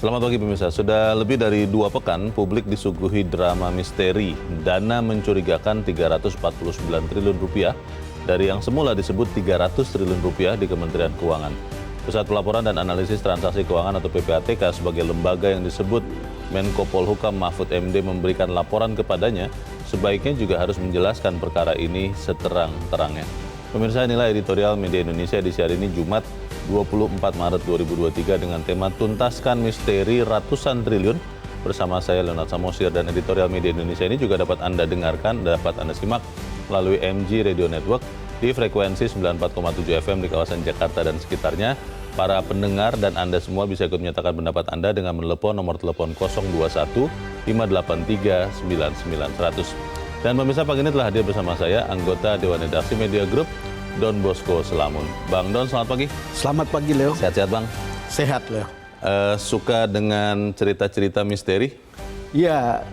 Selamat pagi pemirsa. Sudah lebih dari 2 pekan publik disuguhi drama misteri dana mencurigakan 349 triliun rupiah dari yang semula disebut 300 triliun rupiah di Kementerian Keuangan. Pusat Pelaporan dan Analisis Transaksi Keuangan atau PPATK sebagai lembaga yang disebut Menko Polhukam Mahfud MD memberikan laporan kepadanya, sebaiknya juga harus menjelaskan perkara ini seterang-terangnya. Pemirsa, inilah editorial Media Indonesia edisi hari ini Jumat 24 Maret 2023 dengan tema Tuntaskan Misteri Ratusan Triliun. Bersama saya Leonard Samosir, dan editorial Media Indonesia ini juga dapat Anda dengarkan, dapat Anda simak melalui MG Radio Network di frekuensi 94,7 FM di kawasan Jakarta dan sekitarnya. Para pendengar dan Anda semua bisa ikut menyatakan pendapat Anda dengan menelepon nomor telepon 021 583 99 100. Dan pemirsa, pagi ini telah hadir bersama saya anggota Dewan Redaksi Media Group Don Bosco Selamun. Bang Don, selamat pagi. Selamat pagi, Leo. Sehat-sehat, Bang? Sehat, Leo. Suka dengan cerita-cerita misteri? Ya,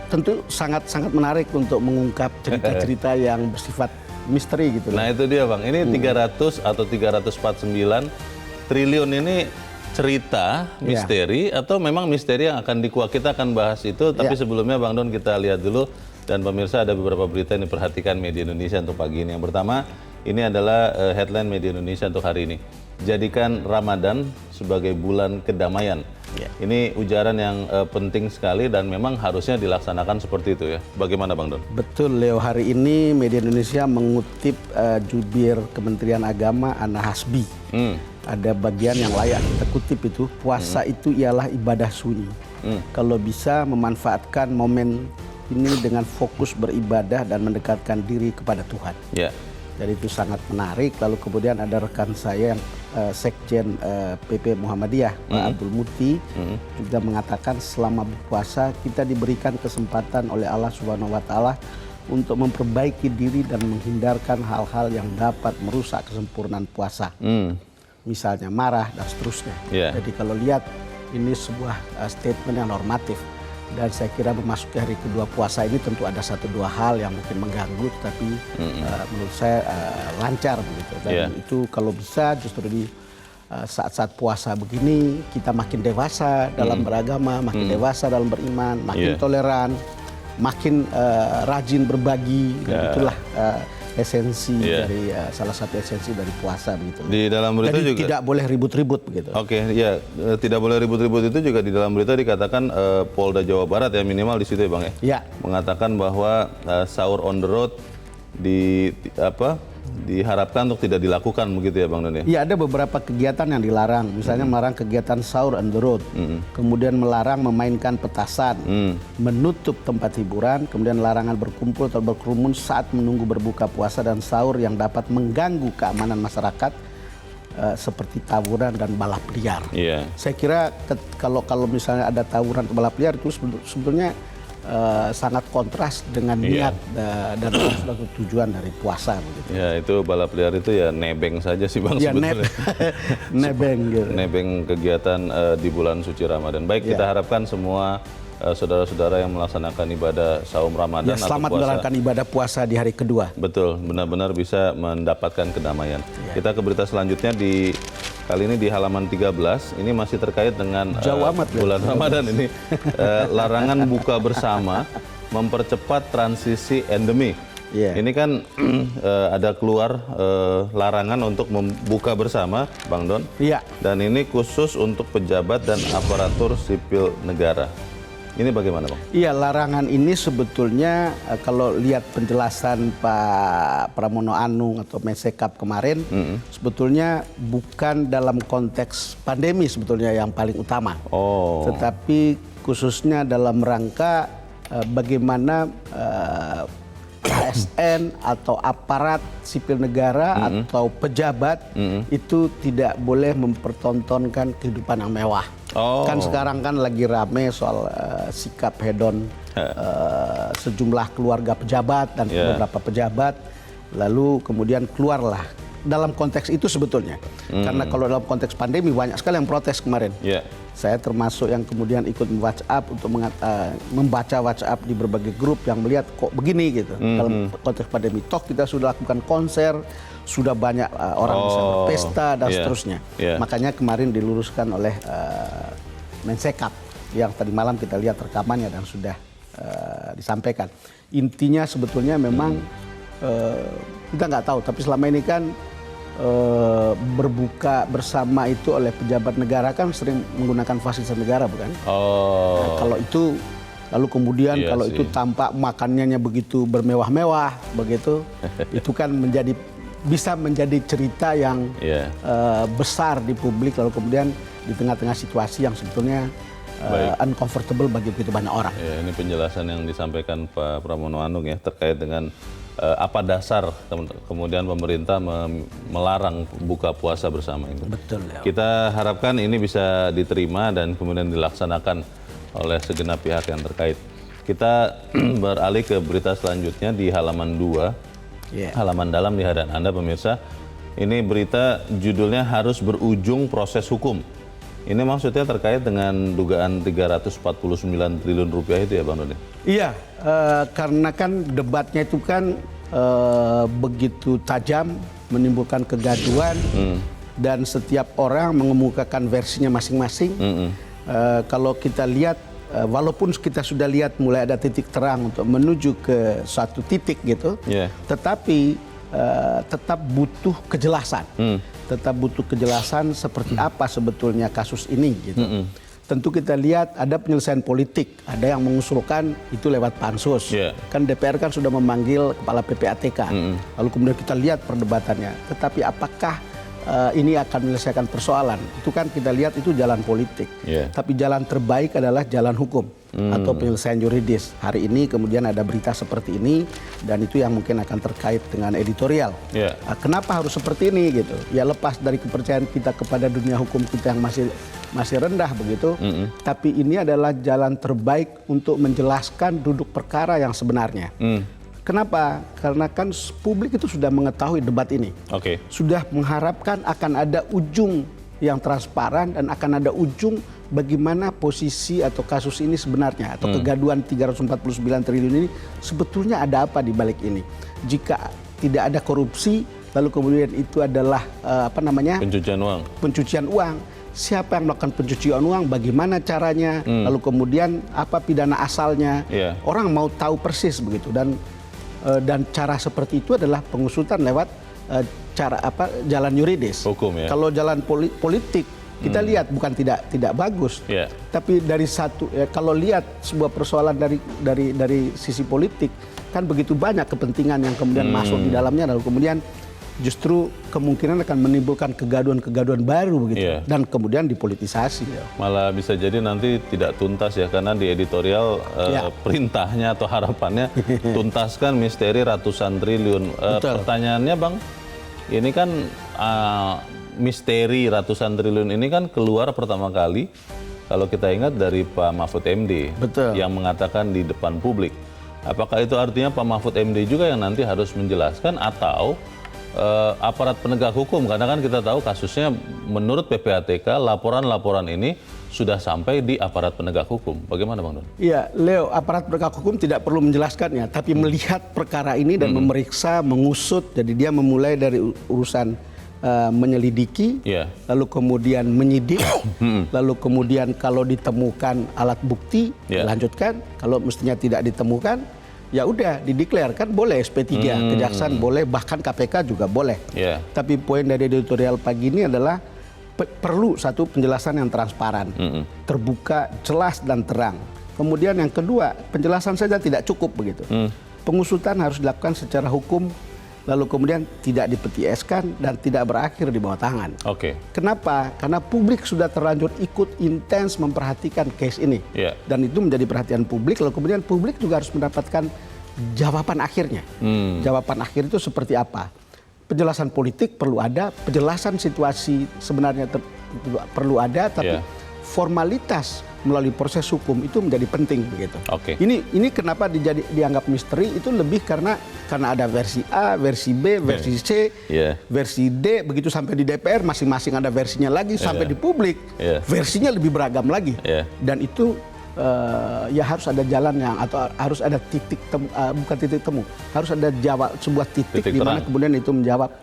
tentu sangat-sangat menarik untuk mengungkap cerita-cerita yang bersifat misteri gitu. Nah, itu dia, Bang. Ini 300 atau 349 triliun ini cerita misteri atau memang misteri yang akan dikuak? Kita akan bahas itu, tapi sebelumnya Bang Don kita lihat dulu. Dan pemirsa, ada beberapa berita yang diperhatikan Media Indonesia untuk pagi ini. Yang pertama, ini adalah headline Media Indonesia untuk hari ini. Jadikan Ramadan sebagai bulan kedamaian. Ini ujaran yang penting sekali dan memang harusnya dilaksanakan seperti itu ya. Bagaimana Bang Don? Betul, Leo. Hari ini Media Indonesia mengutip jubir Kementerian Agama Ana Hasbi. Ada bagian yang layak kita kutip itu, puasa itu ialah ibadah sunyi. Kalau bisa memanfaatkan momen ini dengan fokus beribadah dan mendekatkan diri kepada Tuhan. Jadi itu sangat menarik. Lalu kemudian ada rekan saya yang Sekjen PP Muhammadiyah, Pak Abdul Muti, juga mengatakan selama berpuasa kita diberikan kesempatan oleh Allah Subhanahu wa Ta'ala untuk memperbaiki diri dan menghindarkan hal-hal yang dapat merusak kesempurnaan puasa. Misalnya marah dan seterusnya. Jadi kalau lihat ini sebuah statement yang normatif. Dan saya kira memasuki hari kedua puasa ini tentu ada 1-2 hal yang mungkin mengganggu, tapi menurut saya lancar begitu. Dan itu kalau bisa justru di saat-saat puasa begini kita makin dewasa dalam beragama, makin dewasa dalam beriman, makin toleran, makin rajin berbagi. Dan itulah esensi dari salah satu esensi dari puasa begitu. Di dalam berita jadi juga tidak boleh ribut-ribut begitu. Tidak boleh ribut-ribut itu juga di dalam berita dikatakan Polda Jawa Barat ya, minimal di situ ya Bang ya. Mengatakan bahwa sahur on the road diharapkan untuk tidak dilakukan begitu ya Bang Don ya? Iya, ada beberapa kegiatan yang dilarang, misalnya melarang kegiatan sahur on the road, kemudian melarang memainkan petasan, menutup tempat hiburan, kemudian larangan berkumpul atau berkerumun saat menunggu berbuka puasa dan sahur yang dapat mengganggu keamanan masyarakat seperti tawuran dan balap liar. Saya kira kalau misalnya ada tawuran atau balap liar itu sebetulnya sangat kontras dengan niat dan tujuan dari puasa begitu. Ya, itu balap liar itu ya nebeng saja sih Bang sebetulnya. Nebeng gitu. Nebeng kegiatan di bulan suci Ramadan. Baik, kita harapkan semua saudara-saudara yang melaksanakan ibadah saum Ramadan atau selamat menjalankan ibadah puasa di hari kedua. Betul, benar-benar bisa mendapatkan kedamaian. Kita ke berita selanjutnya kali ini di halaman 13, ini masih terkait dengan bulan Ramadan ini. Larangan buka bersama mempercepat transisi endemi. Ini kan ada keluar larangan untuk membuka bersama, Bang Don. Dan ini khusus untuk pejabat dan aparatur sipil negara. Ini bagaimana Bang? Iya, larangan ini sebetulnya kalau lihat penjelasan Pak Pramono Anung atau Mensekap kemarin, sebetulnya bukan dalam konteks pandemi sebetulnya yang paling utama. Tetapi khususnya dalam rangka bagaimana ASN atau aparat sipil negara atau pejabat itu tidak boleh mempertontonkan kehidupan yang mewah. Kan sekarang kan lagi rame soal sikap hedon sejumlah keluarga pejabat dan beberapa pejabat, lalu kemudian keluarlah dalam konteks itu sebetulnya. Karena kalau dalam konteks pandemi banyak sekali yang protes kemarin. Saya termasuk yang kemudian ikut WhatsApp untuk membaca WhatsApp di berbagai grup yang melihat kok begini gitu. Dalam konteks pandemi, toh kita sudah lakukan konser, sudah banyak orang bisa berpesta dan seterusnya. Makanya kemarin diluruskan oleh Mensekap yang tadi malam kita lihat rekamannya dan sudah disampaikan. Intinya sebetulnya memang kita nggak tahu, tapi selama ini kan berbuka bersama itu oleh pejabat negara kan sering menggunakan fasilitas negara, bukan? Nah, kalau itu lalu kemudian Iya kalau sih. itu tampak makanannya begitu bermewah-mewah begitu, itu kan bisa menjadi cerita yang Iya. besar di publik, lalu kemudian di tengah-tengah situasi yang sebetulnya uncomfortable bagi begitu banyak orang. Ya, ini penjelasan yang disampaikan Pak Pramono Anung ya terkait dengan apa dasar kemudian pemerintah melarang buka puasa bersama itu. Betul ya. Kita harapkan ini bisa diterima dan kemudian dilaksanakan oleh segenap pihak yang terkait. Kita beralih ke berita selanjutnya di halaman 2, halaman dalam di hadapan Anda pemirsa. Ini berita judulnya harus berujung proses hukum. Ini maksudnya terkait dengan dugaan 349 triliun rupiah itu ya Bang Doni? Iya, karena kan debatnya itu kan begitu tajam, menimbulkan kegaduhan, dan setiap orang mengemukakan versinya masing-masing. Kalau kita lihat, walaupun kita sudah lihat mulai ada titik terang untuk menuju ke suatu titik gitu, tetapi tetap butuh kejelasan. Tetap butuh kejelasan seperti apa sebetulnya kasus ini gitu. Tentu kita lihat ada penyelesaian politik, ada yang mengusulkan itu lewat pansus. Kan DPR kan sudah memanggil kepala PPATK. Lalu kemudian kita lihat perdebatannya. Tetapi apakah ini akan menyelesaikan persoalan? Itu kan kita lihat itu jalan politik. Tapi jalan terbaik adalah jalan hukum atau penyelesaian yuridis. Hari ini kemudian ada berita seperti ini dan itu yang mungkin akan terkait dengan editorial. Kenapa harus seperti ini gitu? Ya lepas dari kepercayaan kita kepada dunia hukum kita yang masih rendah begitu. Tapi ini adalah jalan terbaik untuk menjelaskan duduk perkara yang sebenarnya. Kenapa? Karena kan publik itu sudah mengetahui debat ini. Sudah mengharapkan akan ada ujung yang transparan dan akan ada ujung bagaimana posisi atau kasus ini sebenarnya atau kegaduhan 349 triliun ini sebetulnya ada apa di balik ini. Jika tidak ada korupsi lalu kemudian itu adalah pencucian uang. Siapa yang melakukan pencucian uang, bagaimana caranya, lalu kemudian apa pidana asalnya. Orang mau tahu persis begitu dan cara seperti itu adalah pengusutan lewat jalan yuridis. Hukum ya. Kalau jalan politik kita lihat bukan tidak bagus, tapi dari kalau lihat sebuah persoalan dari sisi politik kan begitu banyak kepentingan yang kemudian masuk di dalamnya, lalu kemudian justru kemungkinan akan menimbulkan kegaduhan-kegaduhan baru begitu dan kemudian dipolitisasi. Malah bisa jadi nanti tidak tuntas ya karena di editorial perintahnya atau harapannya tuntaskan misteri ratusan triliun. Pertanyaannya Bang, ini kan misteri ratusan triliun ini kan keluar pertama kali kalau kita ingat dari Pak Mahfud MD yang mengatakan di depan publik. Apakah itu artinya Pak Mahfud MD juga yang nanti harus menjelaskan atau aparat penegak hukum? Karena kan kita tahu kasusnya menurut PPATK laporan-laporan ini sudah sampai di aparat penegak hukum. Bagaimana Bang Don? Iya, Leo, aparat penegak hukum tidak perlu menjelaskannya, tapi melihat perkara ini dan memeriksa, mengusut. Jadi dia memulai dari urusan menyelidiki, lalu kemudian menyidik, lalu kemudian kalau ditemukan alat bukti lanjutkan, kalau mestinya tidak ditemukan ya udah dideklarkan boleh SP3, kejaksaan boleh, bahkan KPK juga boleh. Tapi poin dari editorial pagi ini adalah perlu satu penjelasan yang transparan, terbuka, jelas dan terang. Kemudian yang kedua, penjelasan saja tidak cukup begitu. Pengusutan harus dilakukan secara hukum, lalu kemudian tidak dipetieskan dan tidak berakhir di bawah tangan. Kenapa? Karena publik sudah terlanjur ikut intens memperhatikan case ini. Dan itu menjadi perhatian publik, lalu kemudian publik juga harus mendapatkan jawaban akhirnya. Jawaban akhir itu seperti apa? Penjelasan politik perlu ada, penjelasan situasi sebenarnya perlu ada, tapi formalitas melalui proses hukum itu menjadi penting begitu. Ini kenapa dianggap misteri itu lebih karena ada versi A, versi B, versi C, versi D, begitu sampai di DPR masing-masing ada versinya lagi, sampai di publik versinya lebih beragam lagi. Dan itu ya harus ada jalan atau harus ada titik temu, bukan titik temu, harus ada sebuah titik di mana kemudian itu menjawab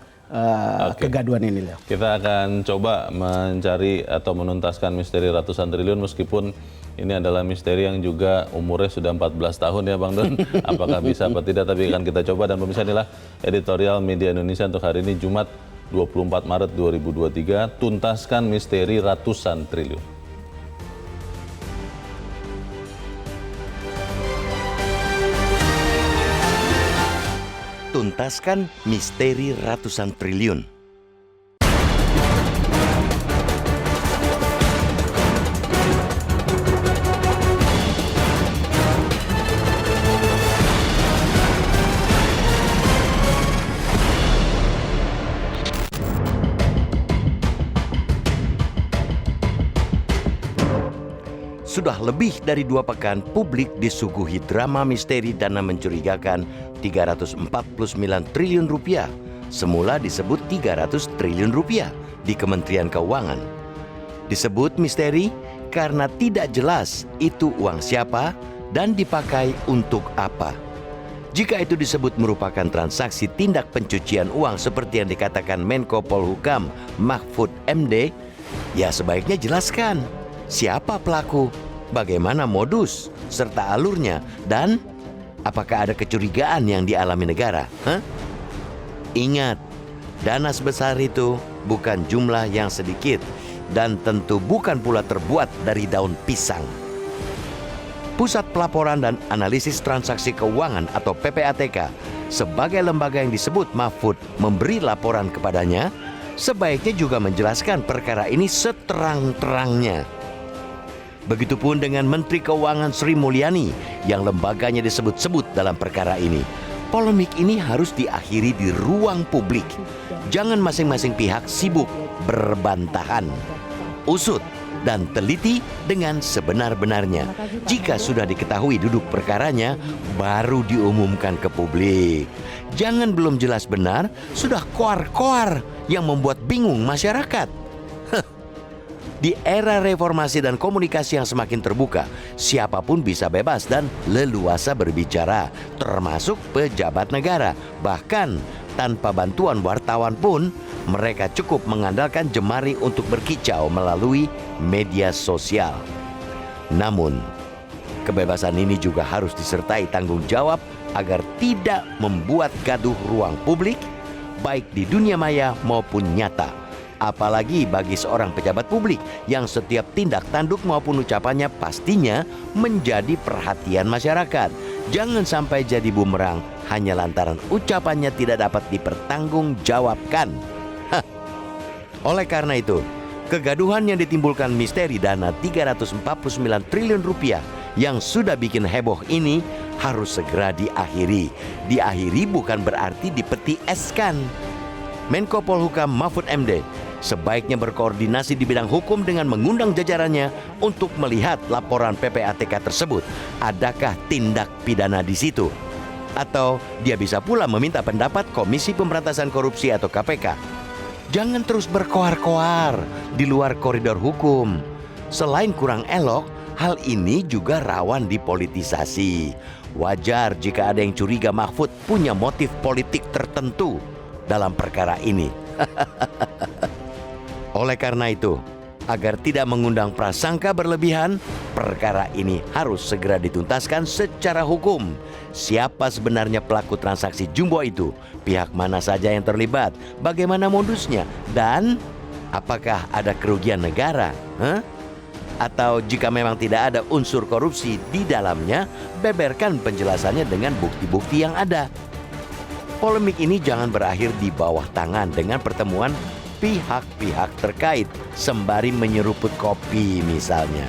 kegaduhan ini, Leo. Kita akan coba mencari atau menuntaskan misteri ratusan triliun meskipun ini adalah misteri yang juga umurnya sudah 14 tahun ya Bang Don. Apakah bisa atau tidak, tapi akan kita coba. Dan pemirsa, inilah editorial Media Indonesia untuk hari ini Jumat 24 Maret 2023, tuntaskan misteri ratusan triliun. Tuntaskan misteri ratusan triliun. Sudah lebih dari 2 pekan publik disuguhi drama misteri dana mencurigakan 349 triliun rupiah. Semula disebut 300 triliun rupiah di Kementerian Keuangan. Disebut misteri karena tidak jelas itu uang siapa dan dipakai untuk apa. Jika itu disebut merupakan transaksi tindak pencucian uang seperti yang dikatakan Menko Polhukam Mahfud MD, ya sebaiknya jelaskan siapa pelaku, bagaimana modus, serta alurnya, dan apakah ada kecurigaan yang dialami negara? Ingat, dana sebesar itu bukan jumlah yang sedikit dan tentu bukan pula terbuat dari daun pisang. Pusat Pelaporan dan Analisis Transaksi Keuangan atau PPATK sebagai lembaga yang disebut Mahfud memberi laporan kepadanya, sebaiknya juga menjelaskan perkara ini seterang-terangnya. Begitupun dengan Menteri Keuangan Sri Mulyani yang lembaganya disebut-sebut dalam perkara ini. Polemik ini harus diakhiri di ruang publik. Jangan masing-masing pihak sibuk berbantahan. Usut dan teliti dengan sebenar-benarnya. Jika sudah diketahui duduk perkaranya, baru diumumkan ke publik. Jangan belum jelas benar, sudah koar-koar yang membuat bingung masyarakat. Di era reformasi dan komunikasi yang semakin terbuka, siapapun bisa bebas dan leluasa berbicara, termasuk pejabat negara. Bahkan tanpa bantuan wartawan pun, mereka cukup mengandalkan jemari untuk berkicau melalui media sosial. Namun, kebebasan ini juga harus disertai tanggung jawab agar tidak membuat gaduh ruang publik, baik di dunia maya maupun nyata. Apalagi bagi seorang pejabat publik yang setiap tindak tanduk maupun ucapannya pastinya menjadi perhatian masyarakat. Jangan sampai jadi bumerang hanya lantaran ucapannya tidak dapat dipertanggungjawabkan. Oleh karena itu, kegaduhan yang ditimbulkan misteri dana 349 triliun rupiah yang sudah bikin heboh ini harus segera diakhiri. Diakhiri bukan berarti dipeti eskan. Menko Polhukam Mahfud MD sebaiknya berkoordinasi di bidang hukum dengan mengundang jajarannya untuk melihat laporan PPATK tersebut. Adakah tindak pidana di situ? Atau dia bisa pula meminta pendapat Komisi Pemberantasan Korupsi atau KPK. Jangan terus berkoar-koar di luar koridor hukum. Selain kurang elok, hal ini juga rawan dipolitisasi. Wajar jika ada yang curiga Mahfud punya motif politik tertentu dalam perkara ini. Oleh karena itu, agar tidak mengundang prasangka berlebihan, perkara ini harus segera dituntaskan secara hukum. Siapa sebenarnya pelaku transaksi jumbo itu? Pihak mana saja yang terlibat? Bagaimana modusnya? Dan apakah ada kerugian negara? Atau jika memang tidak ada unsur korupsi di dalamnya, beberkan penjelasannya dengan bukti-bukti yang ada. Polemik ini jangan berakhir di bawah tangan dengan pertemuan pihak-pihak terkait sembari menyeruput kopi misalnya.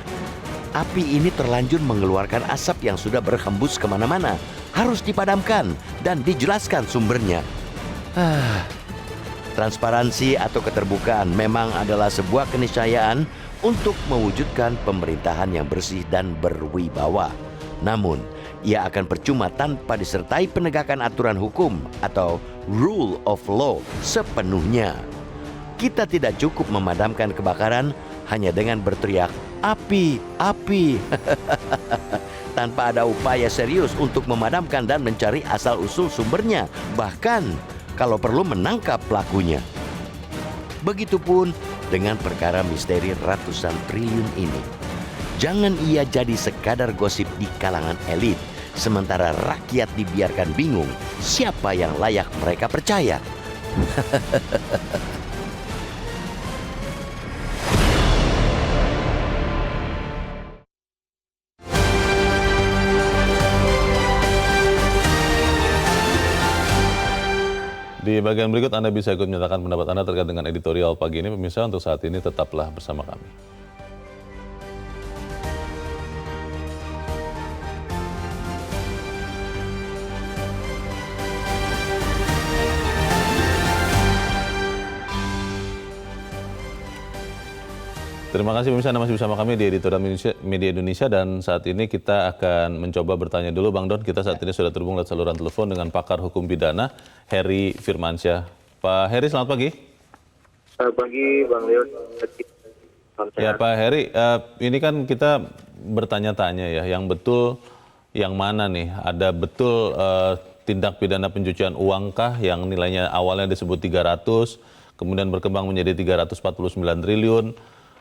Api ini terlanjur mengeluarkan asap yang sudah berhembus kemana-mana. Harus dipadamkan dan dijelaskan sumbernya. Transparansi atau keterbukaan memang adalah sebuah keniscayaan untuk mewujudkan pemerintahan yang bersih dan berwibawa. Namun, ia akan percuma tanpa disertai penegakan aturan hukum atau rule of law sepenuhnya. Kita tidak cukup memadamkan kebakaran hanya dengan berteriak, "Api, api!" tanpa ada upaya serius untuk memadamkan dan mencari asal-usul sumbernya. Bahkan, kalau perlu menangkap pelakunya. Begitupun dengan perkara misteri ratusan triliun ini. Jangan ia jadi sekadar gosip di kalangan elit, sementara rakyat dibiarkan bingung siapa yang layak mereka percaya. Di bagian berikut Anda bisa ikut menyatakan pendapat Anda terkait dengan editorial pagi ini. Pemirsa, untuk saat ini tetaplah bersama kami. Terima kasih pemirsa, Anda masih bersama kami di Editorial Media Indonesia, dan saat ini kita akan mencoba bertanya dulu Bang Don. Kita saat ini sudah terhubung lewat saluran telepon dengan pakar hukum pidana Heri Firmansyah. Pak Heri, selamat pagi. Selamat pagi Bang Leo. Ya Pak Heri, ini kan kita bertanya-tanya ya, yang betul yang mana nih? Ada betul tindak pidana pencucian uangkah yang nilainya awalnya disebut 300, kemudian berkembang menjadi 349 triliun.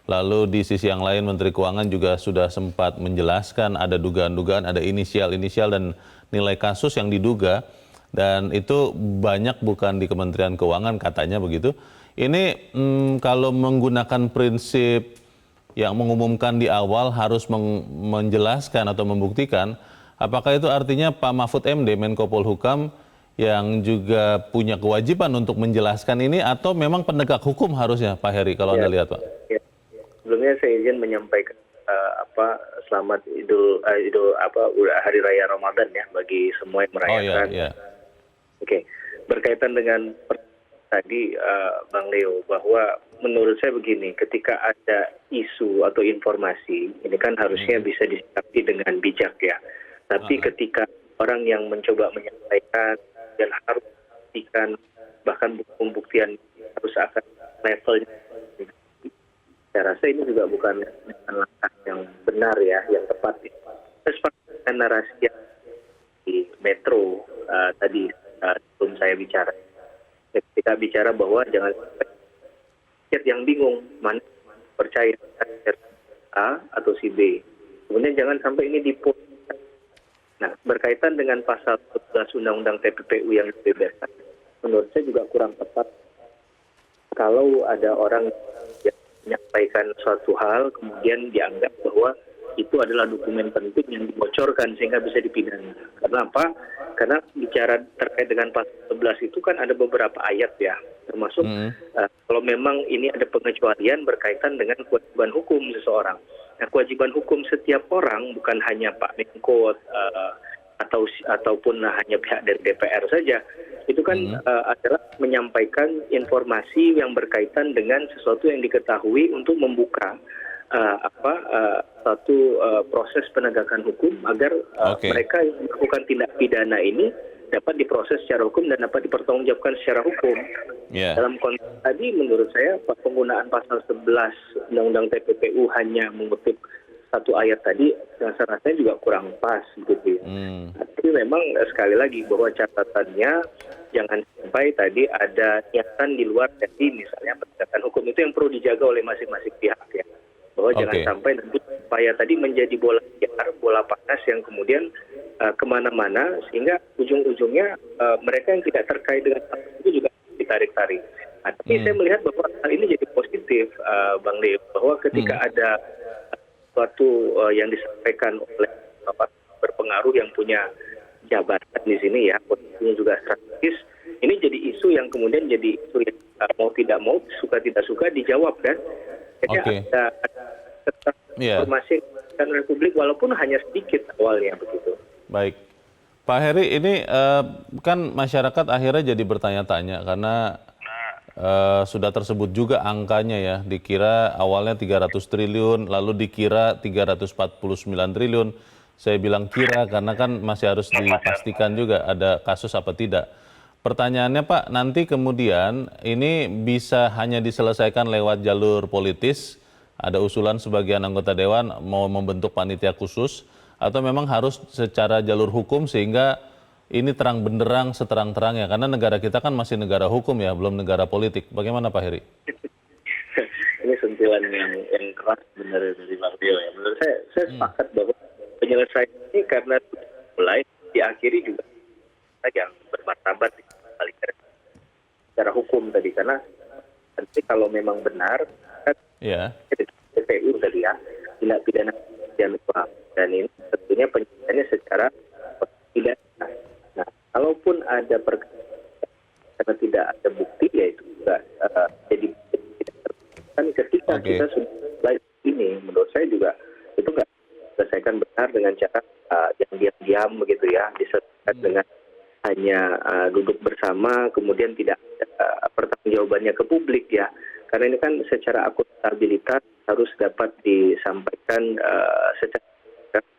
Lalu di sisi yang lain Menteri Keuangan juga sudah sempat menjelaskan ada dugaan-dugaan, ada inisial-inisial dan nilai kasus yang diduga, dan itu banyak bukan di Kementerian Keuangan katanya begitu. Ini kalau menggunakan prinsip yang mengumumkan di awal harus menjelaskan atau membuktikan, apakah itu artinya Pak Mahfud MD, Menko Polhukam, yang juga punya kewajiban untuk menjelaskan ini, atau memang penegak hukum harusnya Pak Heri kalau Anda lihat Pak? Ya. Sebelumnya saya izin menyampaikan selamat Hari Raya Ramadan ya bagi semua yang merayakan. Oh iya. Oke, berkaitan dengan tadi Bang Leo, bahwa menurut saya begini, ketika ada isu atau informasi, ini kan harusnya bisa disikapi dengan bijak ya. Tapi ketika orang yang mencoba menyampaikan dan harus membuktikan, bahkan pembuktian harus akan levelnya, saya rasa ini juga bukan langkah yang benar ya, yang tepat. Dengan narasi yang di Metro tadi sebelum saya bicara, ketika bicara bahwa jangan sampai yang bingung mana percaya A atau si B, kemudian jangan sampai ini dipost. Nah, berkaitan dengan pasal 11 Undang-Undang TPPU yang dibebaskan, menurut saya juga kurang tepat kalau ada orang yang menyampaikan suatu hal kemudian dianggap bahwa itu adalah dokumen penting yang dibocorkan sehingga bisa dipidana. Karena apa? Karena bicara terkait dengan pasal 11 itu kan ada beberapa ayat ya, termasuk kalau memang ini ada pengecualian berkaitan dengan kewajiban hukum seseorang. Nah, kewajiban hukum setiap orang bukan hanya Pak Menko ataupun hanya pihak dari DPR saja. Itu kan adalah menyampaikan informasi yang berkaitan dengan sesuatu yang diketahui untuk membuka satu proses penegakan hukum agar mereka yang melakukan tindak pidana ini dapat diproses secara hukum dan dapat dipertanggungjawabkan secara hukum. Dalam konteks tadi menurut saya penggunaan pasal 11 Undang-Undang TPPU hanya mengutip satu ayat tadi, rasanya juga kurang pas gitu ya. Tapi memang sekali lagi bahwa catatannya jangan sampai tadi ada niatan di luar dari misalnya penegakan hukum, itu yang perlu dijaga oleh masing-masing pihak ya. Bahwa jangan sampai nanti upaya tadi menjadi bola liar, bola panas yang kemudian kemana-mana sehingga ujung-ujungnya mereka yang tidak terkait dengan hal itu juga ditarik-tarik. Nah, tapi saya melihat bahwa hal ini jadi positif, Bang Leo, bahwa ketika ada suatu yang disampaikan oleh bapak berpengaruh yang punya jabatan di sini ya, posisinya juga strategis, ini jadi isu yang kemudian jadi isu yang mau tidak mau, suka tidak suka dijawab kan. Jadi ada informasi dan Republik walaupun hanya sedikit awalnya begitu. Baik. Pak Heri, ini kan masyarakat akhirnya jadi bertanya-tanya karena sudah tersebut juga angkanya ya, dikira awalnya 300 triliun, lalu dikira 349 triliun. Saya bilang kira karena kan masih harus dipastikan juga ada kasus apa tidak. Pertanyaannya Pak, nanti kemudian ini bisa hanya diselesaikan lewat jalur politis, ada usulan sebagian anggota Dewan mau membentuk panitia khusus, atau memang harus secara jalur hukum sehingga ini terang benderang seterang-terangnya? Karena negara kita kan masih negara hukum ya, belum negara politik. Bagaimana Pak Heri? Ini sentilan yang keras benar dari Bang Leo ya. Menurut saya sepakat bahwa penyelesaian ini karena mulai diakhiri juga yang bermartabat secara hukum tadi, karena nanti kalau memang benar kan TPU tadi ya, tindak pidana pencucian uang, dan ini tentunya penyelesaiannya secara pidana. Nah, kalaupun ada karena tidak ada bukti, ya itu juga jadi kan ketika kita sudah mulai ini, menurut saya juga itu nggak selesaikan benar dengan cara yang diam-diam begitu ya, diselesaikan dengan hanya duduk bersama, kemudian tidak ada pertanggungjawabannya ke publik ya. Karena ini kan secara akuntabilitas harus dapat disampaikan secara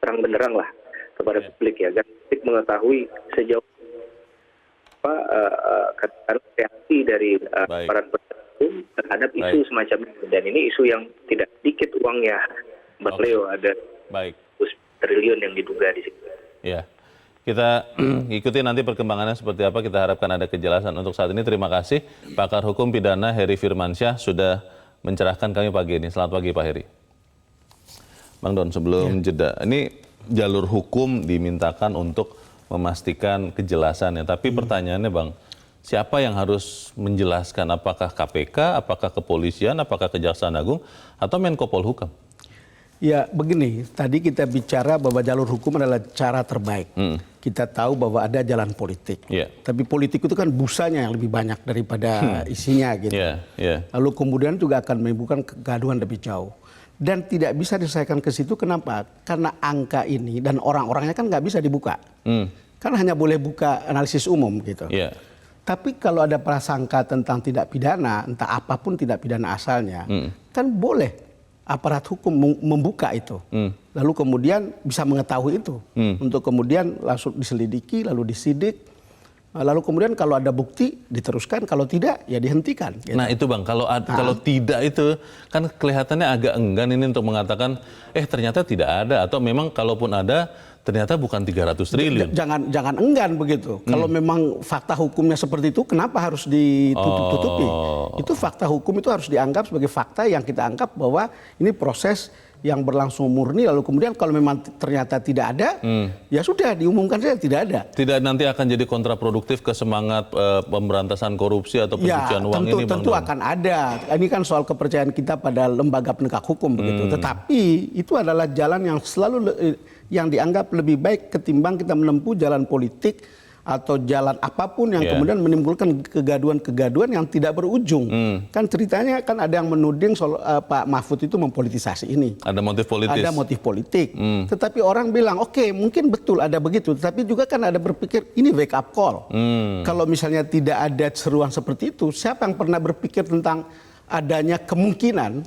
terang benderang lah kepada publik ya, agar publik mengetahui sejauh apa reaksi dari aparat hukum terhadap isu semacam ini. Dan ini isu yang tidak sedikit uangnya, Bang Leo, ada 100 triliun yang diduga di situ. Ya. Kita ikuti nanti perkembangannya seperti apa, kita harapkan ada kejelasan. Untuk saat ini terima kasih Pakar Hukum Pidana Heri Firmansyah sudah mencerahkan kami pagi ini. Selamat pagi Pak Heri. Bang Don, sebelum jeda, ini jalur hukum dimintakan untuk memastikan kejelasannya. Tapi pertanyaannya Bang, siapa yang harus menjelaskan? Apakah KPK, apakah kepolisian, apakah Kejaksaan Agung, atau Menko Polhukam? Ya begini, tadi kita bicara bahwa jalur hukum adalah cara terbaik. Kita tahu bahwa ada jalan politik. Tapi politik itu kan busanya yang lebih banyak daripada isinya gitu. Lalu kemudian juga akan menimbulkan kegaduhan lebih jauh. Dan tidak bisa diselesaikan ke situ, kenapa? Karena angka ini dan orang-orangnya kan nggak bisa dibuka. Kan hanya boleh buka analisis umum gitu. Tapi kalau ada prasangka tentang tindak pidana, entah apapun tindak pidana asalnya, kan boleh aparat hukum membuka itu, lalu kemudian bisa mengetahui itu, untuk kemudian langsung diselidiki, lalu disidik, lalu kemudian kalau ada bukti diteruskan, kalau tidak ya dihentikan. Gitu. Nah itu Bang, kalau tidak itu kan kelihatannya agak enggan ini untuk mengatakan, ternyata tidak ada, atau memang kalaupun ada ternyata bukan 300 triliun. Jangan enggan begitu. Kalau memang fakta hukumnya seperti itu, kenapa harus ditutup-tutupi? Itu fakta hukum itu harus dianggap sebagai fakta yang kita anggap bahwa ini proses yang berlangsung murni, lalu kemudian kalau memang ternyata tidak ada, ya sudah diumumkan saja tidak ada. Tidak nanti akan jadi kontraproduktif ke semangat pemberantasan korupsi atau pencucian uang ini, Bang. Tentu akan ada. Ini kan soal kepercayaan kita pada lembaga penegak hukum begitu. Tetapi itu adalah jalan yang selalu yang dianggap lebih baik ketimbang kita menempuh jalan politik atau jalan apapun yang kemudian menimbulkan kegaduhan-kegaduhan yang tidak berujung. Kan ceritanya kan ada yang menuding soal Pak Mahfud itu mempolitisasi ini. Ada motif politis. Ada motif politik. Tetapi orang bilang, oke, mungkin betul ada begitu. Tetapi juga kan ada berpikir, ini wake up call. Kalau misalnya tidak ada seruan seperti itu, siapa yang pernah berpikir tentang adanya kemungkinan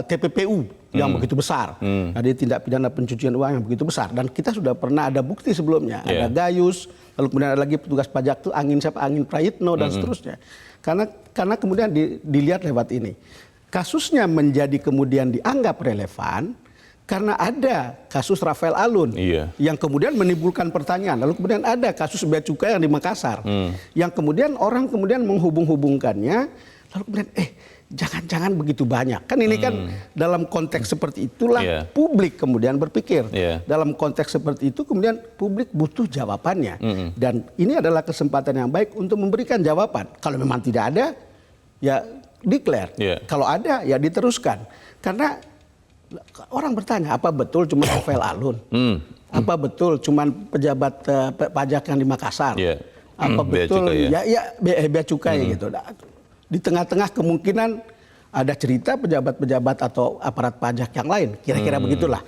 TPPU yang begitu besar, ada tindak pidana pencucian uang yang begitu besar, dan kita sudah pernah ada bukti sebelumnya, ada Gayus, lalu kemudian ada lagi petugas pajak tuh Angin Prayitno dan seterusnya, karena kemudian dilihat lewat ini, kasusnya menjadi kemudian dianggap relevan karena ada kasus Rafael Alun yang kemudian menimbulkan pertanyaan, lalu kemudian ada kasus Bea Cukai yang di Makassar, yang kemudian orang kemudian menghubung-hubungkannya, lalu kemudian jangan-jangan begitu banyak. Kan ini kan dalam konteks seperti itulah publik kemudian berpikir. Dalam konteks seperti itu kemudian publik butuh jawabannya. Dan ini adalah kesempatan yang baik untuk memberikan jawaban. Kalau memang tidak ada, ya declare. Kalau ada, ya diteruskan. Karena orang bertanya, apa betul cuma Rafael Alun? Apa betul cuma pejabat pajak yang di Makassar? Apa betul? Bea Cukai gitu. Di tengah-tengah kemungkinan ada cerita pejabat-pejabat atau aparat pajak yang lain, kira-kira begitulah.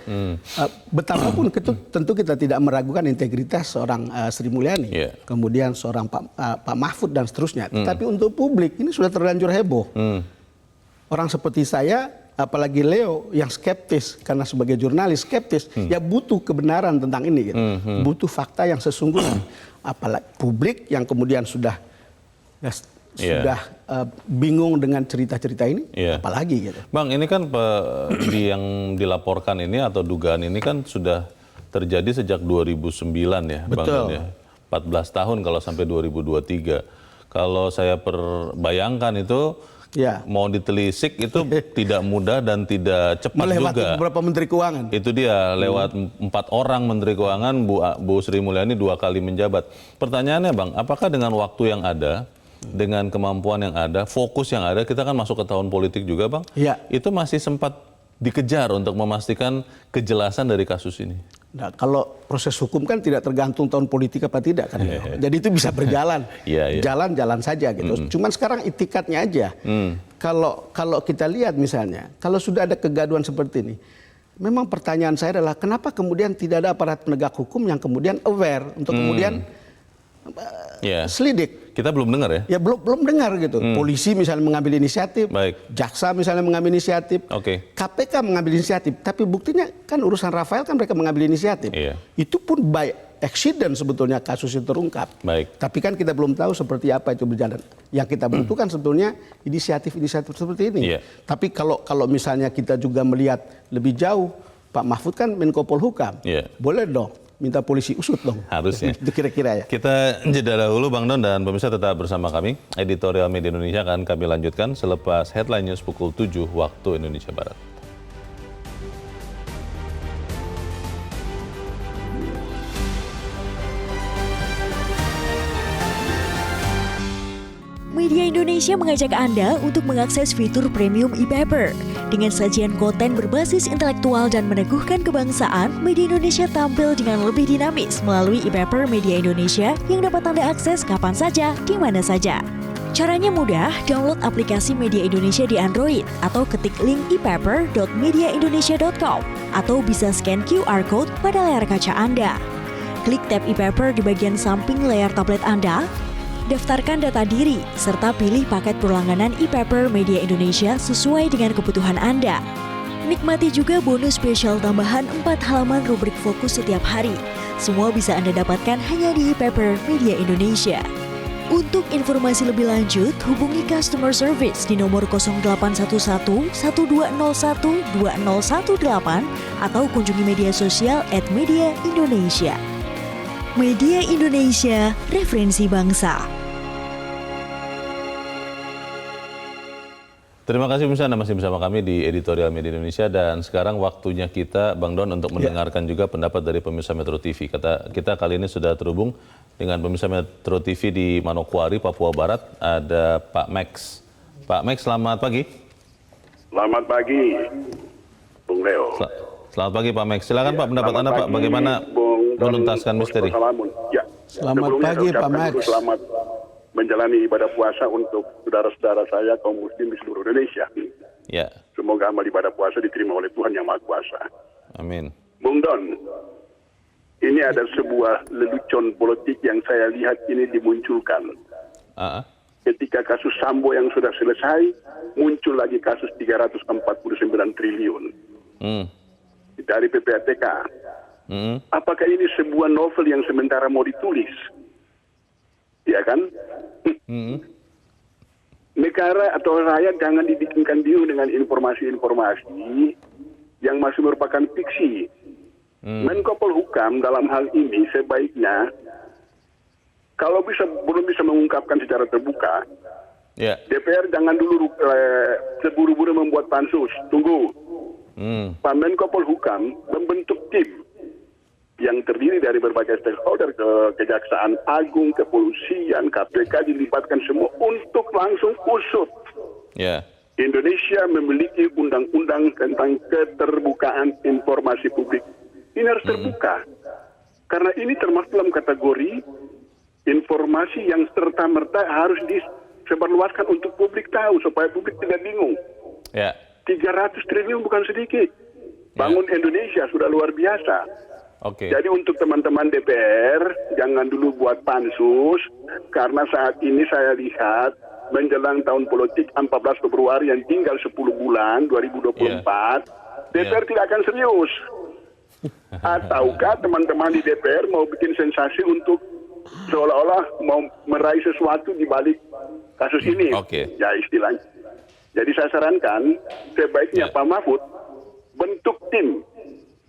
Betapapun tentu kita tidak meragukan integritas seorang Sri Mulyani, kemudian seorang Pak Mahfud dan seterusnya. Tetapi untuk publik ini sudah terlanjur heboh. Orang seperti saya, apalagi Leo yang skeptis, karena sebagai jurnalis skeptis, ya butuh kebenaran tentang ini, gitu. Butuh fakta yang sesungguhnya. Apalagi publik yang kemudian sudah bingung dengan cerita-cerita ini, apalagi gitu. Bang, ini kan yang dilaporkan ini atau dugaan ini kan sudah terjadi sejak 2009 ya, Bang Betul. Don ya. 14 tahun kalau sampai 2023. Kalau saya bayangkan itu Ya. mau ditelisik itu tidak mudah dan tidak cepat Melewati juga. beberapa menteri keuangan. Itu dia, lewat 4 orang Menteri Keuangan, Bu Sri Mulyani 2 kali menjabat. Pertanyaannya Bang, apakah dengan waktu yang ada, dengan kemampuan yang ada, fokus yang ada, kita kan masuk ke tahun politik juga Bang, Iya. itu masih sempat dikejar untuk memastikan kejelasan dari kasus ini? Nah, kalau proses hukum kan tidak tergantung tahun politik apa tidak kan. Jadi itu bisa berjalan. Iya, iya. Jalan-jalan saja gitu. Cuman sekarang itikadnya aja. Kalau kita lihat misalnya, kalau sudah ada kegaduhan seperti ini, memang pertanyaan saya adalah kenapa kemudian tidak ada aparat penegak hukum yang kemudian aware untuk kemudian Ya. selidik. Kita belum dengar ya? Ya belum dengar gitu. Polisi misalnya mengambil inisiatif, Baik. jaksa misalnya mengambil inisiatif, Oke. KPK mengambil inisiatif. Tapi buktinya kan urusan Rafael kan mereka mengambil inisiatif. Iya. Itu pun by accident sebetulnya kasus itu terungkap. Baik. Tapi kan kita belum tahu seperti apa itu berjalan. Yang kita butuhkan sebetulnya inisiatif-inisiatif seperti ini. Iya. Tapi kalau misalnya kita juga melihat lebih jauh, Pak Mahfud kan Menko Polhukam. Iya. Boleh dong minta polisi usut dong. Harusnya. Itu kira-kira ya. Kita jeda dahulu Bang Don dan pemirsa tetap bersama kami. Editorial Media Indonesia akan kami lanjutkan selepas Headline News pukul 7 waktu Indonesia Barat. Media Indonesia mengajak Anda untuk mengakses fitur premium e-paper. Dengan sajian konten berbasis intelektual dan meneguhkan kebangsaan, Media Indonesia tampil dengan lebih dinamis melalui e-paper Media Indonesia yang dapat Anda akses kapan saja, di mana saja. Caranya mudah, download aplikasi Media Indonesia di Android atau ketik link e-paper.mediaindonesia.com atau bisa scan QR Code pada layar kaca Anda. Klik tab e-paper di bagian samping layar tablet Anda, daftarkan data diri, serta pilih paket berlangganan e-paper Media Indonesia sesuai dengan kebutuhan Anda. Nikmati juga bonus spesial tambahan 4 halaman rubrik fokus setiap hari. Semua bisa Anda dapatkan hanya di e-paper Media Indonesia. Untuk informasi lebih lanjut, hubungi customer service di nomor 0811 1201 2018 atau kunjungi media sosial @Media Indonesia. Media Indonesia, referensi bangsa. Terima kasih pemirsa, Anda masih bersama kami di Editorial Media Indonesia dan sekarang waktunya kita, Bang Don, untuk mendengarkan juga pendapat dari pemirsa Metro TV. Kita kali ini sudah terhubung dengan pemirsa Metro TV di Manokwari, Papua Barat, ada Pak Max. Pak Max, selamat pagi. Selamat pagi, Bung Leo. Selamat pagi Pak Max. Silakan Pak pendapat Anda Pak, bagaimana menuntaskan misteri? Ya. Selamat Sebelumnya pagi, saya ucapkan Pak Max. dulu selamat menjalani ibadah puasa untuk saudara-saudara saya kaum muslim di seluruh Indonesia. Ya, Semoga amal ibadah puasa diterima oleh Tuhan Yang Maha Kuasa. amin. Bung Don, ini ada sebuah lelucon politik yang saya lihat ini dimunculkan. Ketika kasus Sambo yang sudah selesai, muncul lagi kasus 349 triliun dari PPATK. Apakah ini sebuah novel yang sementara mau ditulis? Ya kan? Negara atau rakyat jangan dibikinkan bingung dengan informasi-informasi yang masih merupakan fiksi. Menko Polhukam dalam hal ini sebaiknya kalau belum bisa mengungkapkan secara terbuka, DPR jangan dulu seburu-buru membuat pansus. Tunggu. Pak Menko Polhukam membentuk tim yang terdiri dari berbagai stakeholder, Kejaksaan Agung, Kepolisian, KPK dilibatkan semua untuk langsung usut. Indonesia memiliki undang-undang tentang keterbukaan informasi publik. Ini harus terbuka. Karena ini termasuk dalam kategori informasi yang serta-merta harus disebarluaskan untuk publik tahu, supaya publik tidak bingung. 300 triliun bukan sedikit. Bangun Indonesia sudah luar biasa. Jadi untuk teman-teman DPR, jangan dulu buat pansus, karena saat ini saya lihat menjelang tahun politik 14 Februari yang tinggal 10 bulan, 2024, DPR tidak akan serius. Ataukah teman-teman di DPR mau bikin sensasi untuk seolah-olah mau meraih sesuatu di balik kasus ini? Ya istilahnya. Jadi saya sarankan, sebaiknya Pak Mahfud bentuk tim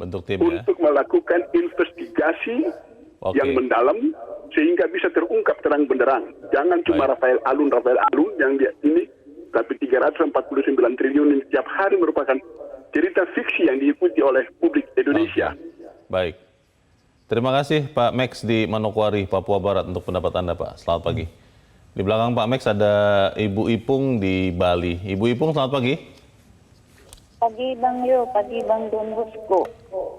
Bentuk tim ya. untuk melakukan investigasi Oke. yang mendalam sehingga bisa terungkap terang benderang. Jangan cuma Baik. Rafael Alun yang dia ini, tapi 349 triliun ini setiap hari merupakan cerita fiksi yang diikuti oleh publik Indonesia. Oke. Baik. Terima kasih Pak Max di Manokwari, Papua Barat untuk pendapat Anda Pak. Selamat pagi. Di belakang Pak Max ada Ibu Ipung di Bali. Ibu Ipung, selamat pagi. Pagi Bang Leo, pagi Bang Don Bosco.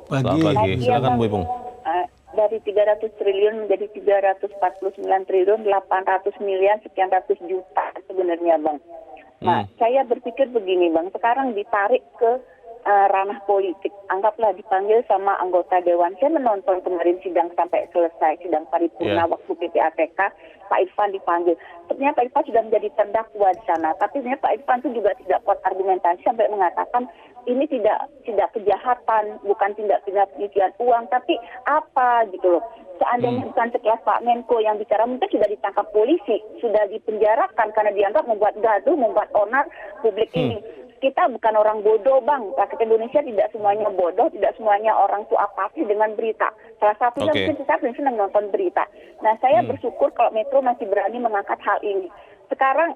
Selamat pagi. Pagi, Silakan Bang. Bu Ipung. Dari 300 triliun menjadi 349 triliun, 800 miliar, sekian ratus juta sebenarnya Bang. Nah, saya berpikir begini Bang, sekarang ditarik ke ranah politik. Anggaplah dipanggil sama anggota Dewan. Saya menonton kemarin sidang sampai selesai, sidang paripurna waktu PPATK, Pak Irfan dipanggil. Ternyata Pak Irfan sudah menjadi terdakwa di sana. Tapi sebenarnya Pak Irfan itu juga tidak kuat argumentasi sampai mengatakan ini tidak kejahatan, bukan tindak pidana pencucian uang, tapi apa gitu loh. Seandainya bukan sekelas Pak Menko yang bicara, mungkin sudah ditangkap polisi, sudah dipenjarakan karena dianggap membuat gaduh, membuat onar publik ini. Kita bukan orang bodoh Bang, rakyat Indonesia tidak semuanya bodoh, tidak semuanya orang itu apatis dengan berita. Salah satunya mungkin saya senang nonton berita. Nah saya bersyukur kalau Metro masih berani mengangkat hal ini. Sekarang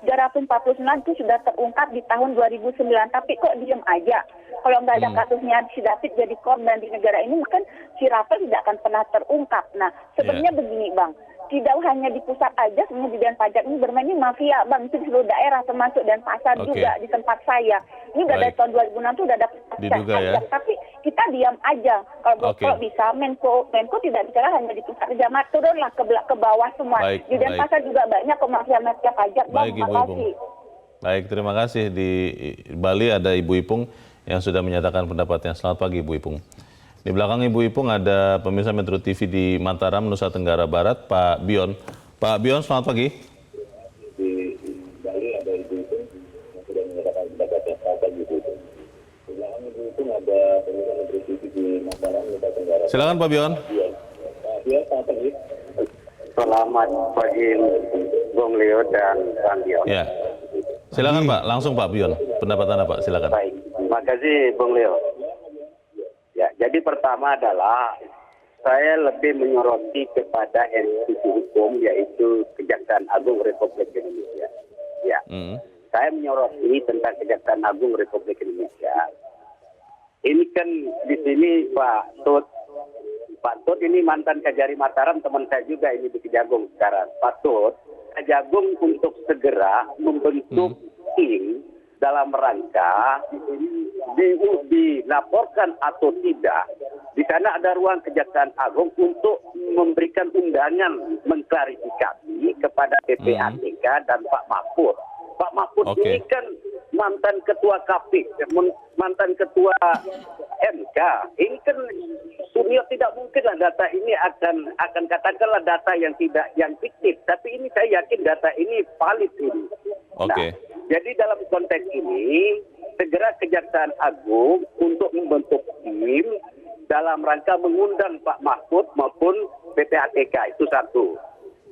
349 itu sudah terungkap di tahun 2009, tapi kok diem aja. Kalau nggak ada kasusnya si David jadi korban di negara ini, mungkin si Rafael tidak akan pernah terungkap. Nah sebenarnya begini Bang, tidak hanya di pusat aja, sebenarnya di Dian Pajak ini bermainnya mafia Bang, itu di seluruh daerah termasuk dan pasar juga di tempat saya. Ini udah dari tahun 2006 tuh udah ada Diduga ya. tapi kita diam aja. Kalau bisa Menko tidak bicara hanya di pusat aja, turunlah ke bawah semua. Baik, Di dan baik. pasar juga banyak kok mafia pajak Bang. Baik Ibu Ipung. Baik, terima kasih. Di Bali ada Ibu Ipung yang sudah menyatakan pendapatnya. Selamat pagi Ibu Ipung. Di belakang Ibu Ipung ada pemirsa Metro TV di Mataram, Nusa Tenggara Barat, Pak Bion. Pak Bion, selamat pagi. Di Bali ada Ibu Ipung yang sudah menyatakan pendapatnya. Selamat pagi Ibu Ipung. Di belakang Ibu Ipung ada pemirsa Metro TV di Mataram, Nusa Tenggara Barat. Silakan Pak Bion. Pak Bion, selamat pagi. Selamat pagi Bung Leo dan Bang Bion. Ya. Silakan Pak, langsung Pak Bion. Pendapat Anda Pak, silakan. Baik, terima kasih Bung Leo. Ya, jadi pertama adalah saya lebih menyoroti kepada institusi hukum yaitu Kejaksaan Agung Republik Indonesia. Ya, saya menyoroti tentang Kejaksaan Agung Republik Indonesia. Ini kan di sini Pak Tut ini mantan Kajari Mataram, teman saya juga ini di Kejagung sekarang. Pak Tut, Kejagung untuk segera membentuk tim dalam rangka dilaporkan atau tidak. Di sana ada ruang Kejaksaan Agung untuk memberikan undangan mengklarifikasi kepada PPATK dan Pak Mahfud. Pak Mahfud ini kan mantan ketua KPK, mantan ketua MK. Ini kan Sunio tidak mungkinlah data ini akan katakanlah data yang fiktif. Tapi ini saya yakin data ini valid ini. Nah, jadi dalam konteks ini segera Kejaksaan Agung untuk membentuk tim dalam rangka mengundang Pak Mahfud maupun PPATK, itu satu.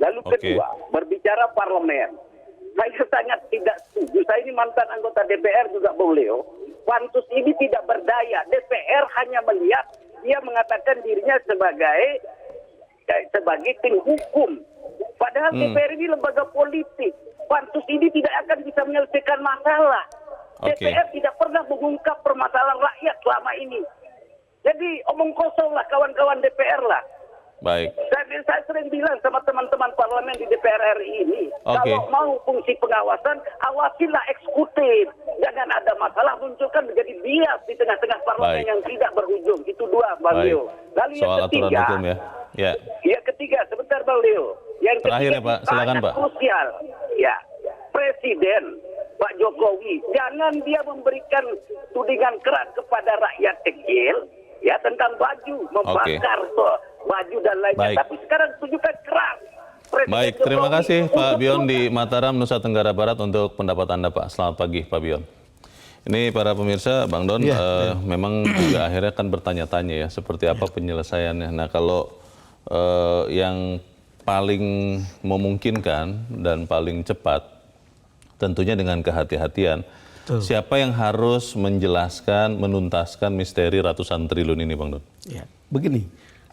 Lalu kedua, berbicara parlemen. Saya sangat tidak setuju. Saya ini mantan anggota DPR juga Bung Leo. Pansus ini tidak berdaya. DPR hanya melihat dia mengatakan dirinya sebagai tim hukum. Padahal DPR ini lembaga politik. Pansus ini tidak akan bisa menyelesaikan masalah. DPR tidak pernah mengungkap permasalahan rakyat selama ini. Jadi omong kosong lah kawan-kawan DPR lah. Baik. Saya sering bilang sama teman-teman parlemen di DPR RI ini, kalau mau fungsi pengawasan, awasilah eksekutif. Jangan ada masalah munculkan menjadi bias di tengah-tengah parlemen yang tidak berujung. Itu dua, Bang Leo. Lalu Soal yang ketiga, aturan hukum ya. Ya. Yang ketiga, sebentar Bang Leo. Yang terakhir ya Pak, silakan Pak. Krusial. Ya, Presiden Pak Jokowi, jangan dia memberikan tudingan keras kepada rakyat kecil, ya tentang baju, membakar baju dan lainnya. Tapi sekarang tunjukkan keras. Presiden Baik, terima kasih Pak Bion di Mataram, Nusa Tenggara Barat untuk pendapat Anda Pak. Selamat pagi Pak Bion. Ini para pemirsa, Bang Don, memang juga akhirnya kan bertanya-tanya ya, seperti apa penyelesaiannya. Nah kalau yang paling memungkinkan dan paling cepat, tentunya dengan kehati-hatian, Siapa yang harus menjelaskan, menuntaskan misteri ratusan triliun ini, Bang Don? Ya, begini,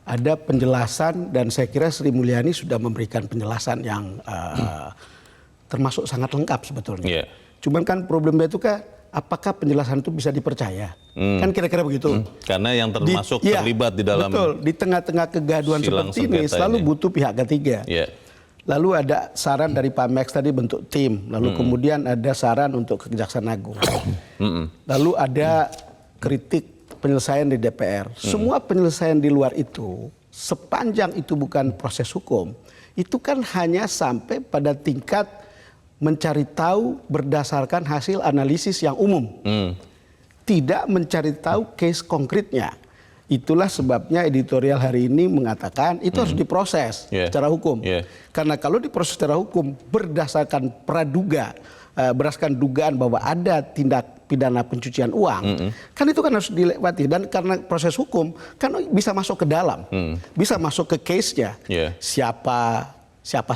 ada penjelasan dan saya kira Sri Mulyani sudah memberikan penjelasan yang termasuk sangat lengkap sebetulnya. Yeah. Cuman kan problemnya itu kan apakah penjelasan itu bisa dipercaya? Kan kira-kira begitu. Karena yang termasuk terlibat di dalam betul, di tengah-tengah kegaduhan seperti ini selalu butuh pihak ketiga. Yeah. Lalu ada saran dari Pak Max tadi bentuk tim, lalu kemudian ada saran untuk Kejaksaan Agung. Lalu ada kritik penyelesaian di DPR. Semua penyelesaian di luar itu, sepanjang itu bukan proses hukum, itu kan hanya sampai pada tingkat mencari tahu berdasarkan hasil analisis yang umum. Tidak mencari tahu case konkretnya. Itulah sebabnya editorial hari ini mengatakan itu harus diproses secara hukum. Karena kalau diproses secara hukum berdasarkan praduga, berdasarkan dugaan bahwa ada tindak pidana pencucian uang, kan itu kan harus dilewati. Dan karena proses hukum kan bisa masuk ke dalam, bisa masuk ke case-nya. Siapa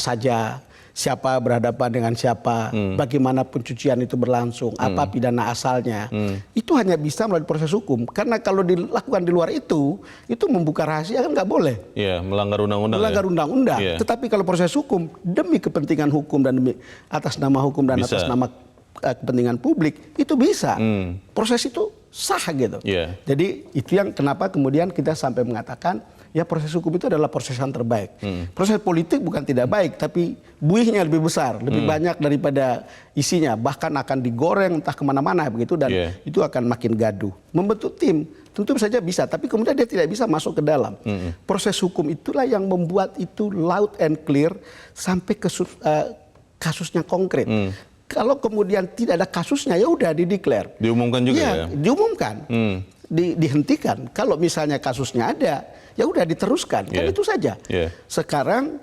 saja, siapa berhadapan dengan siapa, bagaimana pencucian itu berlangsung, apa pidana asalnya. Itu hanya bisa melalui proses hukum. Karena kalau dilakukan di luar itu membuka rahasia kan nggak boleh. Iya, melanggar undang-undang. Melanggar undang-undang. Tetapi kalau proses hukum, demi kepentingan hukum dan demi atas nama hukum dan atas nama kepentingan publik, itu bisa. Proses itu sah gitu. Jadi itu yang kenapa kemudian kita sampai mengatakan, ya proses hukum itu adalah proses yang terbaik. Proses politik bukan tidak baik, tapi buihnya lebih besar, lebih banyak daripada isinya. Bahkan akan digoreng entah kemana-mana begitu, dan itu akan makin gaduh. Membentuk tim tentu saja bisa, tapi kemudian dia tidak bisa masuk ke dalam. Proses hukum itulah yang membuat itu loud and clear sampai ke kasusnya konkret. Kalau kemudian tidak ada kasusnya, ya udah dideklar. Diumumkan juga ya? Diumumkan. Dihentikan. Kalau misalnya kasusnya ada, ya udah diteruskan, kan itu saja. Sekarang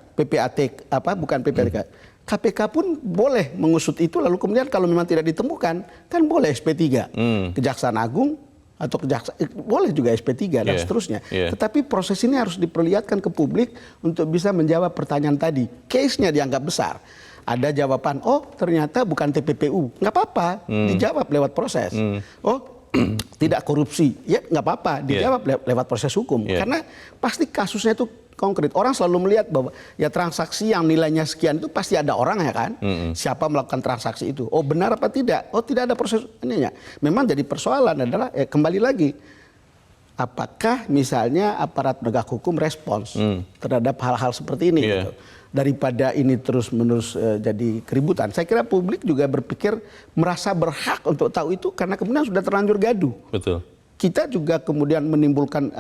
KPK pun boleh mengusut itu, lalu kemudian kalau memang tidak ditemukan, kan boleh SP3. Kejaksaan Agung atau boleh juga SP3 dan seterusnya. Tetapi proses ini harus diperlihatkan ke publik untuk bisa menjawab pertanyaan tadi. Case-nya dianggap besar. Ada jawaban, oh ternyata bukan TPPU, nggak apa-apa, dijawab lewat proses. Oh tidak korupsi, ya nggak apa-apa, dijawab lewat proses hukum. Karena pasti kasusnya itu konkret. Orang selalu melihat bahwa ya transaksi yang nilainya sekian itu pasti ada orang ya kan. Siapa melakukan transaksi itu? Oh benar apa tidak? Oh tidak ada proses ininya. Memang jadi persoalan adalah kembali lagi, apakah misalnya aparat penegak hukum respons terhadap hal-hal seperti ini? Gitu. Daripada ini terus-menerus jadi keributan. Saya kira publik juga berpikir merasa berhak untuk tahu itu karena kemudian sudah terlanjur gaduh. Betul. Kita juga kemudian menimbulkan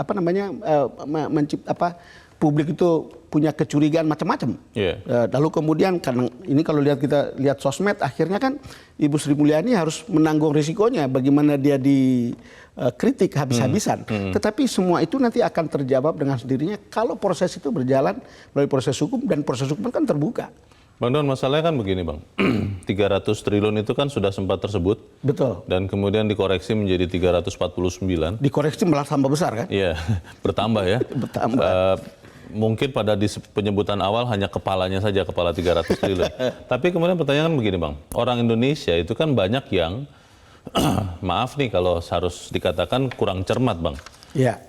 publik itu punya kecurigaan macam-macam. Lalu kemudian karena ini kalau kita lihat sosmed, akhirnya kan Ibu Sri Mulyani harus menanggung risikonya bagaimana dia dikritik habis-habisan. Tetapi semua itu nanti akan terjawab dengan sendirinya kalau proses itu berjalan melalui proses hukum, dan proses hukum kan terbuka. Bang Don, masalahnya kan begini Bang, 300 triliun itu kan sudah sempat tersebut. Betul. Dan kemudian dikoreksi menjadi 349. Dikoreksi malah tambah besar kan? Iya, bertambah ya. Bertambah. Mungkin pada penyebutan awal hanya kepalanya saja, kepala 300 triliun. Tapi kemudian pertanyaan begini Bang, orang Indonesia itu kan banyak yang, maaf nih kalau harus dikatakan kurang cermat Bang.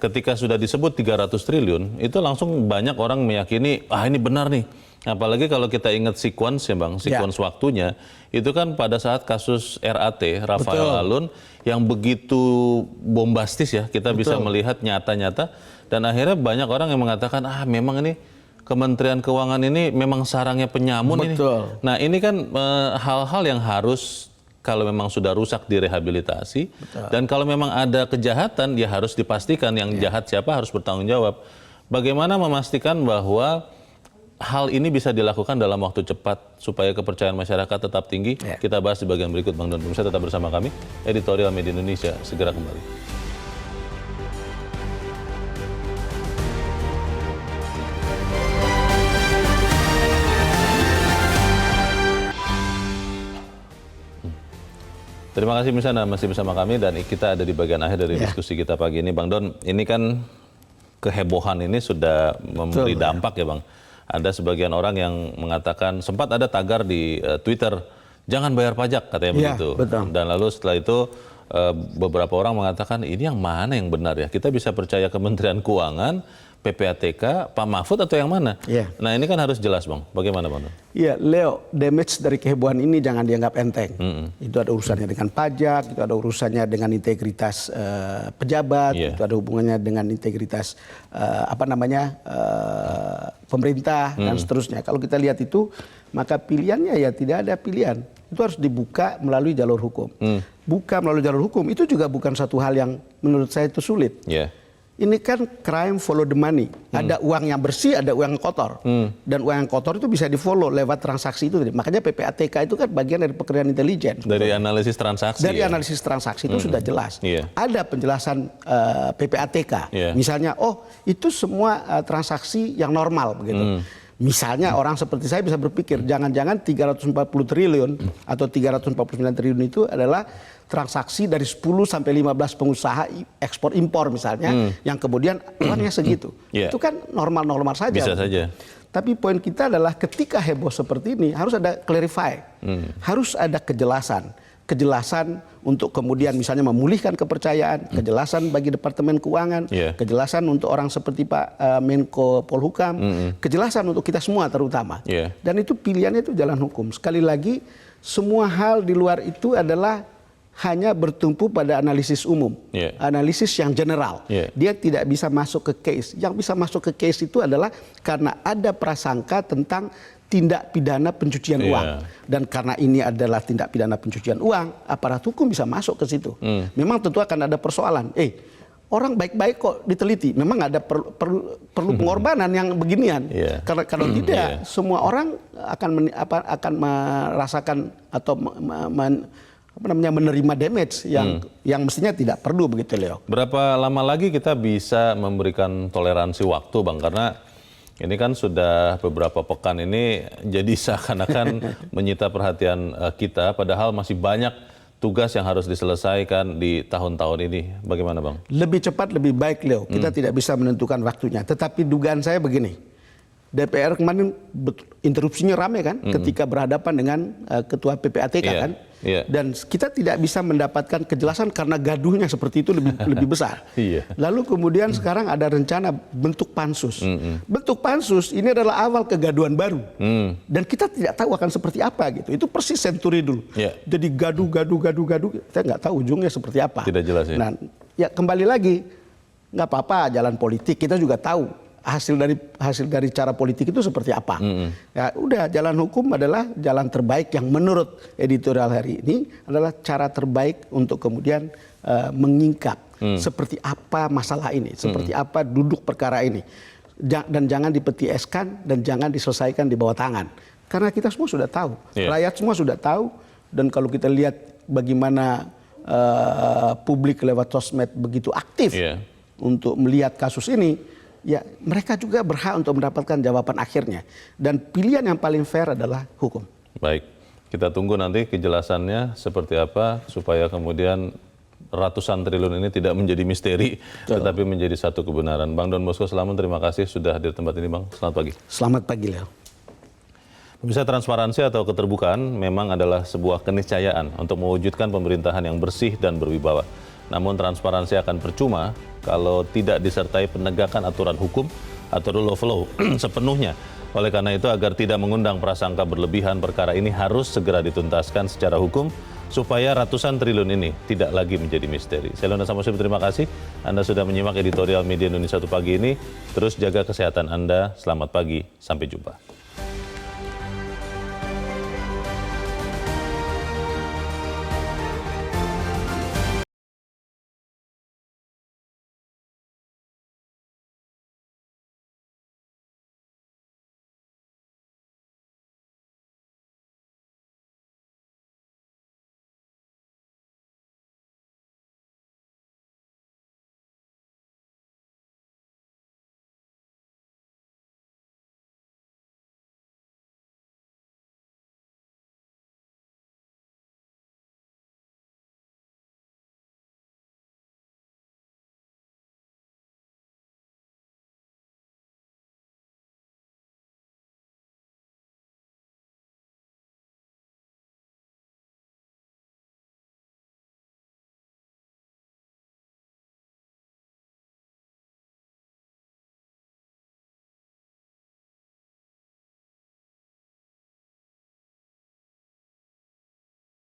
Ketika sudah disebut 300 triliun, itu langsung banyak orang meyakini, ini benar nih. Apalagi kalau kita ingat sequence ya Bang, sequence waktunya, itu kan pada saat kasus RAT, Rafael Alun, yang begitu bombastis ya, kita bisa melihat nyata-nyata, dan akhirnya banyak orang yang mengatakan, memang ini Kementerian Keuangan ini memang sarangnya penyamun ini. Nah ini kan hal-hal yang harus, kalau memang sudah rusak, direhabilitasi, dan kalau memang ada kejahatan, ya harus dipastikan yang jahat siapa harus bertanggung jawab. Bagaimana memastikan bahwa hal ini bisa dilakukan dalam waktu cepat supaya kepercayaan masyarakat tetap tinggi? Kita bahas di bagian berikut Bang Don. Pemirsa tetap bersama kami, Editorial Media Indonesia segera kembali. Terima kasih pemirsa, masih bersama kami dan kita ada di bagian akhir dari diskusi kita pagi ini. Bang Don, ini kan kehebohan ini sudah memberi dampak ya Bang. Ada sebagian orang yang mengatakan, sempat ada tagar di Twitter, jangan bayar pajak katanya begitu. Betul. Dan lalu setelah itu beberapa orang mengatakan ini yang mana yang benar ya? Kita bisa percaya Kementerian Keuangan, PPATK, Pak Mahfud atau yang mana? Iya. Nah ini kan harus jelas Bang, bagaimana Bang? Iya, Leo, damage dari kehebohan ini jangan dianggap enteng. Itu ada urusannya dengan pajak, itu ada urusannya dengan integritas pejabat, itu ada hubungannya dengan integritas pemerintah dan seterusnya. Kalau kita lihat itu, maka pilihannya ya tidak ada pilihan. Itu harus dibuka melalui jalur hukum. Buka melalui jalur hukum itu juga bukan satu hal yang menurut saya itu sulit. Yeah. Ini kan crime follow the money. Ada uang yang bersih, ada uang yang kotor. Dan uang yang kotor itu bisa di-follow lewat transaksi itu. Makanya PPATK itu kan bagian dari pekerjaan intelijen. Dari analisis transaksi. Dari analisis transaksi itu sudah jelas. Ada penjelasan PPATK. Misalnya, oh itu semua transaksi yang normal begitu. Misalnya orang seperti saya bisa berpikir, jangan-jangan 340 triliun atau 349 triliun itu adalah transaksi dari 10 sampai 15 pengusaha ekspor impor misalnya, yang kemudian uangnya segitu. Itu kan normal-normal saja. Bisa saja. Tapi poin kita adalah ketika heboh seperti ini harus ada clarify, harus ada kejelasan untuk kemudian misalnya memulihkan kepercayaan, kejelasan bagi Departemen Keuangan, kejelasan untuk orang seperti Pak Menko Polhukam, kejelasan untuk kita semua terutama. Dan itu pilihannya itu jalan hukum. Sekali lagi, semua hal di luar itu adalah hanya bertumpu pada analisis umum, analisis yang general. Dia tidak bisa masuk ke case. Yang bisa masuk ke case itu adalah karena ada prasangka tentang tindak pidana pencucian uang. Dan karena ini adalah tindak pidana pencucian uang, aparat hukum bisa masuk ke situ. Memang tentu akan ada persoalan. Orang baik-baik kok diteliti. Memang ada perlu pengorbanan yang beginian. Karena kalau tidak, semua orang akan merasakan atau menerima damage yang mestinya tidak perlu begitu, Leo. Berapa lama lagi kita bisa memberikan toleransi waktu, Bang? Karena ini kan sudah beberapa pekan ini jadi seakan-akan menyita perhatian kita, padahal masih banyak tugas yang harus diselesaikan di tahun-tahun ini. Bagaimana, Bang? Lebih cepat, lebih baik, Leo. Kita tidak bisa menentukan waktunya. Tetapi dugaan saya begini. DPR kemarin interupsinya ramai kan ketika berhadapan dengan ketua PPATK kan. Dan kita tidak bisa mendapatkan kejelasan karena gaduhnya seperti itu lebih besar. Lalu kemudian sekarang ada rencana bentuk pansus. Bentuk pansus ini adalah awal kegaduhan baru. Dan kita tidak tahu akan seperti apa gitu. Itu persis senturi dulu. Jadi gaduh. Kita nggak tahu ujungnya seperti apa. Tidak jelas ya. Nah, ya kembali lagi nggak apa-apa jalan politik. Kita juga tahu hasil dari cara politik itu seperti apa. Ya udah, jalan hukum adalah jalan terbaik yang menurut editorial hari ini adalah cara terbaik untuk kemudian mengingkap seperti apa masalah ini, seperti apa duduk perkara ini. Dan jangan dipetieskan dan jangan diselesaikan di bawah tangan. Karena kita semua sudah tahu, rakyat semua sudah tahu, dan kalau kita lihat bagaimana publik lewat sosmed begitu aktif untuk melihat kasus ini, ya mereka juga berhak untuk mendapatkan jawaban akhirnya. Dan pilihan yang paling fair adalah hukum. Baik, kita tunggu nanti kejelasannya seperti apa supaya kemudian ratusan triliun ini tidak menjadi misteri, tetapi menjadi satu kebenaran. Bang Don Bosco Slamet, terima kasih sudah hadir di tempat ini, Bang. Selamat pagi. Selamat pagi, Leo. Pemirsa, transparansi atau keterbukaan memang adalah sebuah keniscayaan untuk mewujudkan pemerintahan yang bersih dan berwibawa. Namun transparansi akan percuma kalau tidak disertai penegakan aturan hukum atau rule of law sepenuhnya. Oleh karena itu, agar tidak mengundang prasangka berlebihan, perkara ini harus segera dituntaskan secara hukum supaya ratusan triliun ini tidak lagi menjadi misteri. Saya Leonard Samosir, terima kasih Anda sudah menyimak editorial Media Indonesia 1 pagi ini. Terus jaga kesehatan Anda. Selamat pagi, sampai jumpa.